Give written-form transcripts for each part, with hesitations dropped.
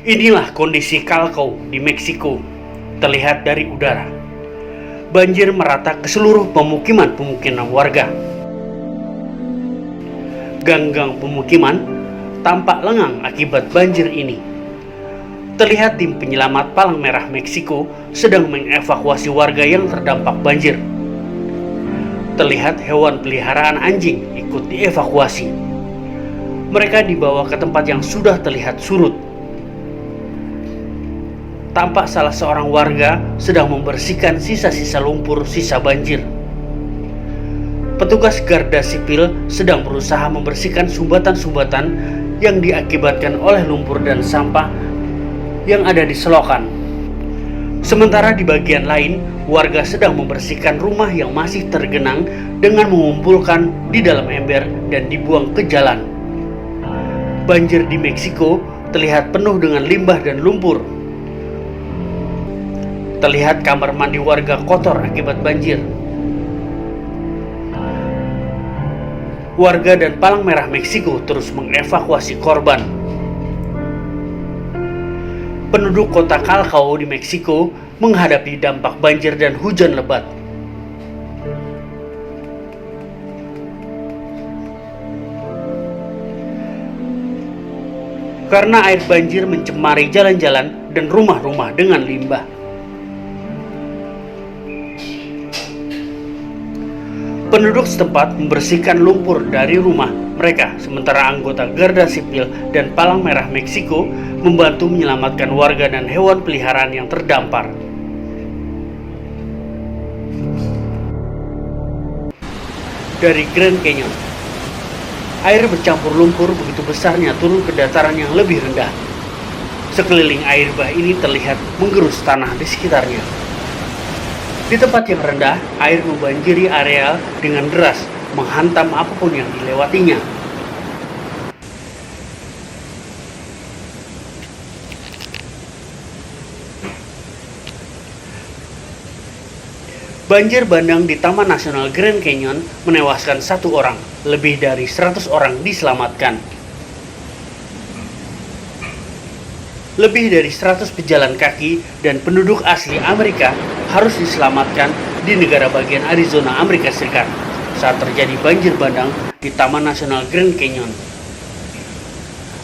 Inilah kondisi Callao di Meksiko, terlihat dari udara. Banjir merata ke seluruh pemukiman warga. Ganggang pemukiman tampak lengang akibat banjir ini. Terlihat tim penyelamat Palang Merah Meksiko sedang mengevakuasi warga yang terdampak banjir. Terlihat hewan peliharaan anjing ikut dievakuasi. Mereka dibawa ke tempat yang sudah terlihat surut. Tampak salah seorang warga sedang membersihkan sisa-sisa lumpur sisa banjir. Petugas garda sipil sedang berusaha membersihkan sumbatan-sumbatan yang diakibatkan oleh lumpur dan sampah yang ada di selokan. Sementara di bagian lain, warga sedang membersihkan rumah yang masih tergenang dengan mengumpulkan di dalam ember dan dibuang ke jalan. Banjir di Meksiko terlihat penuh dengan limbah dan lumpur. Terlihat kamar mandi warga kotor akibat banjir. Warga dan Palang Merah Meksiko terus mengevakuasi korban. Penduduk kota Callao di Meksiko menghadapi dampak banjir dan hujan lebat. Karena air banjir mencemari jalan-jalan dan rumah-rumah dengan limbah. Penduduk setempat membersihkan lumpur dari rumah mereka, sementara anggota garda sipil dan Palang Merah Meksiko membantu menyelamatkan warga dan hewan peliharaan yang terdampar. Dari Grand Canyon, air bercampur lumpur begitu besarnya turun ke dataran yang lebih rendah. Sekeliling air bah ini terlihat menggerus tanah di sekitarnya. Di tempat yang rendah, air membanjiri area dengan deras, menghantam apapun yang dilewatinya. Banjir bandang di Taman Nasional Grand Canyon menewaskan 1 orang, lebih dari 100 orang diselamatkan. Lebih dari 100 pejalan kaki dan penduduk asli Amerika harus diselamatkan di negara bagian Arizona, Amerika Serikat saat terjadi banjir bandang di Taman Nasional Grand Canyon.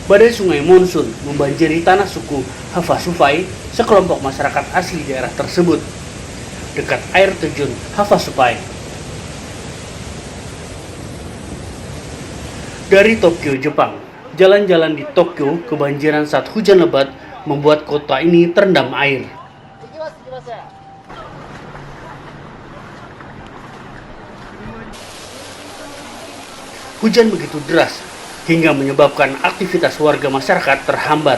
Badai sungai monsun membanjiri tanah suku Havasupai, sekelompok masyarakat asli daerah tersebut, dekat air terjun Havasupai. Dari Tokyo, Jepang, jalan-jalan di Tokyo kebanjiran saat hujan lebat membuat kota ini terendam air. Hujan begitu deras hingga menyebabkan aktivitas warga masyarakat terhambat.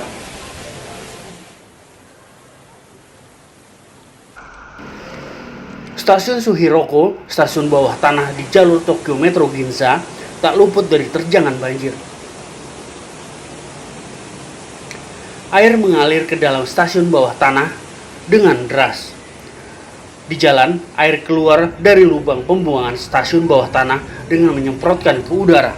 Stasiun Suhiroko, stasiun bawah tanah di jalur Tokyo Metro Ginza, tak luput dari terjangan banjir. Air mengalir ke dalam stasiun bawah tanah dengan deras. Di jalan, air keluar dari lubang pembuangan stasiun bawah tanah dengan menyemprotkan ke udara.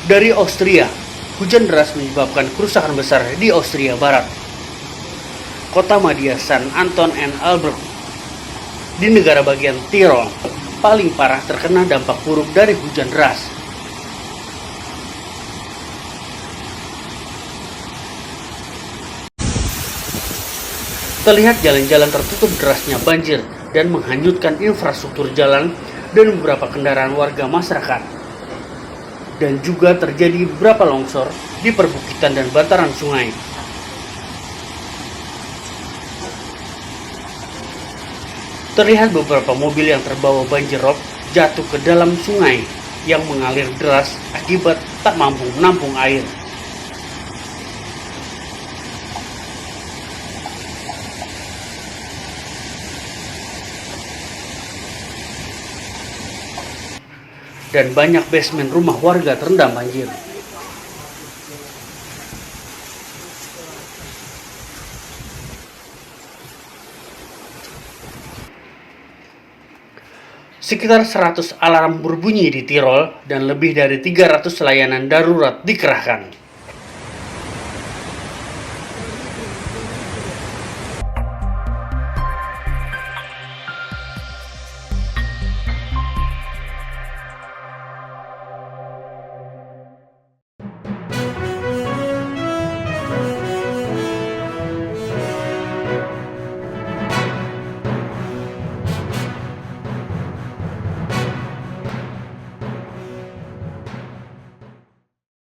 Dari Austria, hujan deras menyebabkan kerusakan besar di Austria Barat. Kota madya San Anton and Albrecht di negara bagian Tirol paling parah terkena dampak buruk dari hujan deras. Terlihat jalan-jalan tertutup derasnya banjir dan menghanyutkan infrastruktur jalan dan beberapa kendaraan warga masyarakat. Dan juga terjadi beberapa longsor di perbukitan dan bantaran sungai. Terlihat beberapa mobil yang terbawa banjir rob jatuh ke dalam sungai yang mengalir deras akibat tak mampu menampung air. Dan banyak basement rumah warga terendam banjir. Sekitar 100 alarm berbunyi di Tirol dan lebih dari 300 layanan darurat dikerahkan.